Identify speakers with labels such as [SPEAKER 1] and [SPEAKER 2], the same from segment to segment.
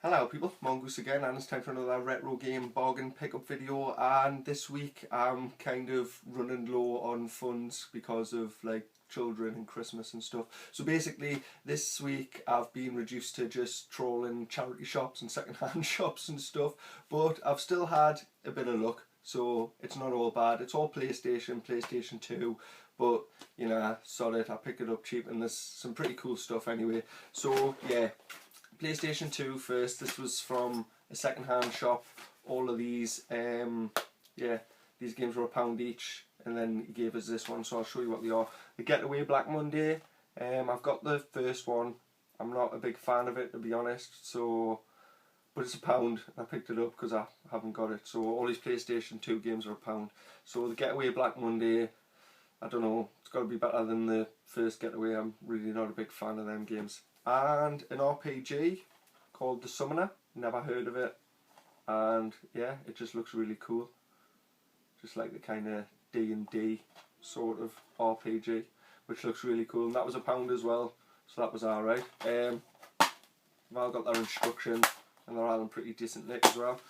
[SPEAKER 1] Hello people, Mongoose again, and it's time for another retro game bargain pickup video. And this week I'm kind of running low on funds because of like children and Christmas and stuff. So basically this week I've been reduced to just trolling charity shops and second-hand shops and stuff, but I've still had a bit of luck, so it's not all bad. It's all PlayStation 2, but you know, solid. I picked it up cheap and there's some pretty cool stuff anyway. So yeah, PlayStation 2 first. This was from a second-hand shop. All of these, yeah, these games were £1 each, and then he gave us this one, so I'll show you what they are. The Getaway Black Monday, I've got the first one. I'm not a big fan of it, to be honest, so, but it's £1. I picked it up because I haven't got it. So all these PlayStation 2 games are £1. So the Getaway Black Monday, I don't know, it's got to be better than the first Getaway. I'm really not a big fan of them games. And an RPG called The Summoner. Never heard of it, and yeah, it just looks really cool, just like the kind of D&D sort of RPG, which looks really cool. And that was £1 as well, so that was alright. I've all got their instructions, and they're all in pretty decent nick as well.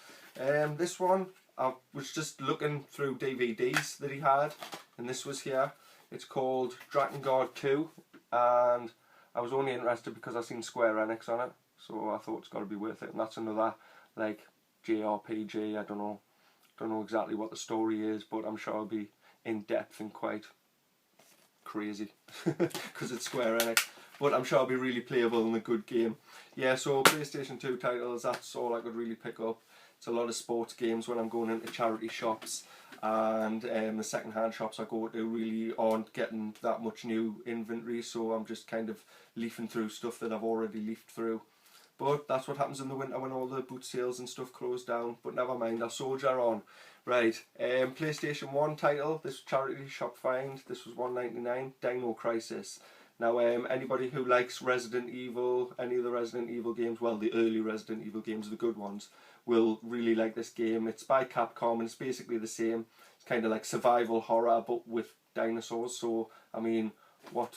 [SPEAKER 1] This one, I was just looking through DVDs that he had, and this was here. It's called Drakengard 2, and I was only interested because I've seen Square Enix on it, so I thought it's got to be worth it. And that's another like JRPG. I don't know exactly what the story is, but I'm sure it'll be in depth and quite crazy because it's Square Enix. But I'm sure it'll be really playable and a good game. Yeah, so PlayStation 2 titles, that's all I could really pick up. It's a lot of sports games when I'm going into charity shops, and the second-hand shops I go to really aren't getting that much new inventory, so I'm just kind of leafing through stuff that I've already leafed through. But that's what happens in the winter when all the boot sales and stuff close down. But never mind, I'll soldier on. Right, PlayStation 1 title, this charity shop find, this was $1.99, Dino Crisis. Now, anybody who likes Resident Evil, any of the Resident Evil games, well, the early Resident Evil games, the good ones, will really like this game. It's by Capcom and it's basically the same. It's kind of like survival horror, but with dinosaurs. So, I mean, what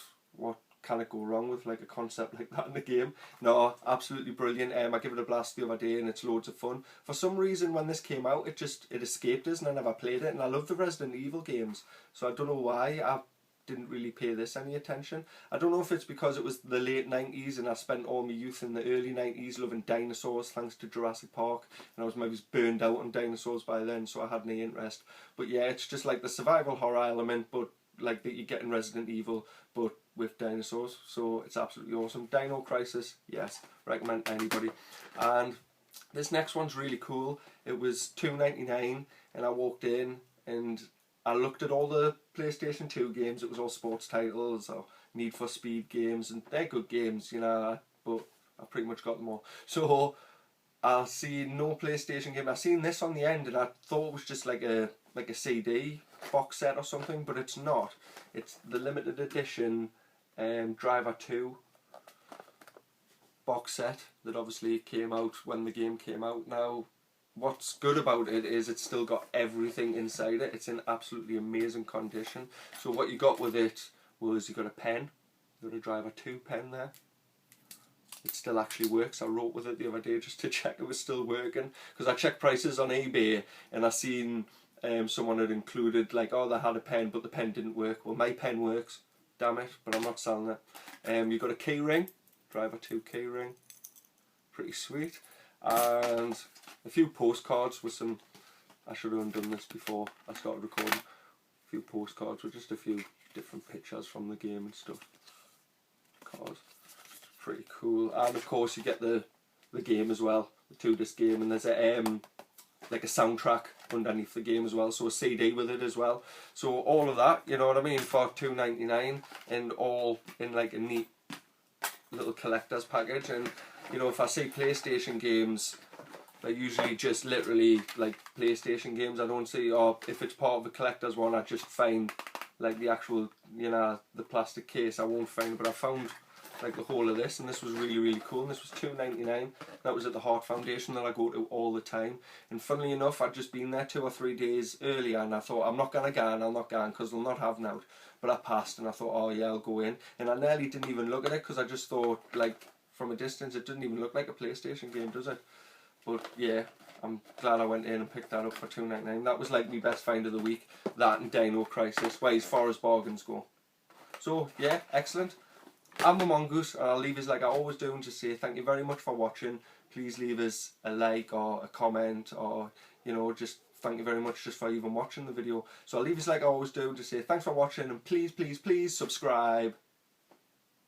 [SPEAKER 1] can it go wrong with like a concept like that in the game? No, absolutely brilliant. I gave it a blast the other day and it's loads of fun. For some reason when this came out, it escaped us and I never played it. And I love the Resident Evil games, so I don't know why I didn't really pay this any attention. I don't know if it's because it was the late 90s and I spent all my youth in the early 90s loving dinosaurs thanks to Jurassic Park, and I was maybe burned out on dinosaurs by then, so I had no interest. But yeah, it's just like the survival horror element, but like that you get in Resident Evil, but with dinosaurs, so it's absolutely awesome. Dino Crisis, yes, recommend to anybody. And this next one's really cool. It was $2.99 and I walked in and I looked at all the PlayStation 2 games. It was all sports titles or Need for Speed games, and they're good games, you know, but I pretty much got them all. So I see no PlayStation game. I seen this on the end and I thought it was just like a CD box set or something, but it's not. It's the limited edition Driver 2 box set that obviously came out when the game came out. Now, what's good about it is it's still got everything inside it. It's in absolutely amazing condition. So what you got with it was you got a pen, you got a Driver 2 pen there. It still actually works. I wrote with it the other day just to check it was still working, because I checked prices on eBay and I seen someone had included like, oh, they had a pen but the pen didn't work. Well, my pen works, damn it, but I'm not selling it. You got a key ring, Driver 2 key ring, pretty sweet, and a few postcards with some, I should have done this before I started recording, a few postcards with just a few different pictures from the game and stuff. Cards, pretty cool. And of course you get the game as well, the 2-disc game, and there's a like a soundtrack underneath the game as well, so a CD with it as well. So all of that, you know what I mean, for $2.99, and all in like a neat little collector's package. And you know, if I see PlayStation games, they're usually just literally like PlayStation games. I don't see, or if it's part of a collector's one, I just find like the actual, you know, the plastic case. I won't find it, but I found like the whole of this, and this was really cool. And this was $2.99. That was at the Heart Foundation that I go to all the time. And funnily enough, I'd just been there 2 or 3 days earlier, and I thought, I'm not gonna go in, I'm not going because they'll not have out. But I passed, and I thought, oh yeah, I'll go in. And I nearly didn't even look at it because I just thought, like, from a distance it doesn't even look like a PlayStation game, does it? But yeah, I'm glad I went in and picked that up for $2.99. That was like my best find of the week. That and Dino Crisis, way as far as bargains go. So yeah, excellent. I'm the Mongoose, and I'll leave us like I always do and just say thank you very much for watching. Please leave us a like or a comment, or you know, just thank you very much just for even watching the video. So I'll leave us like I always do and just say thanks for watching, and please, please, please subscribe.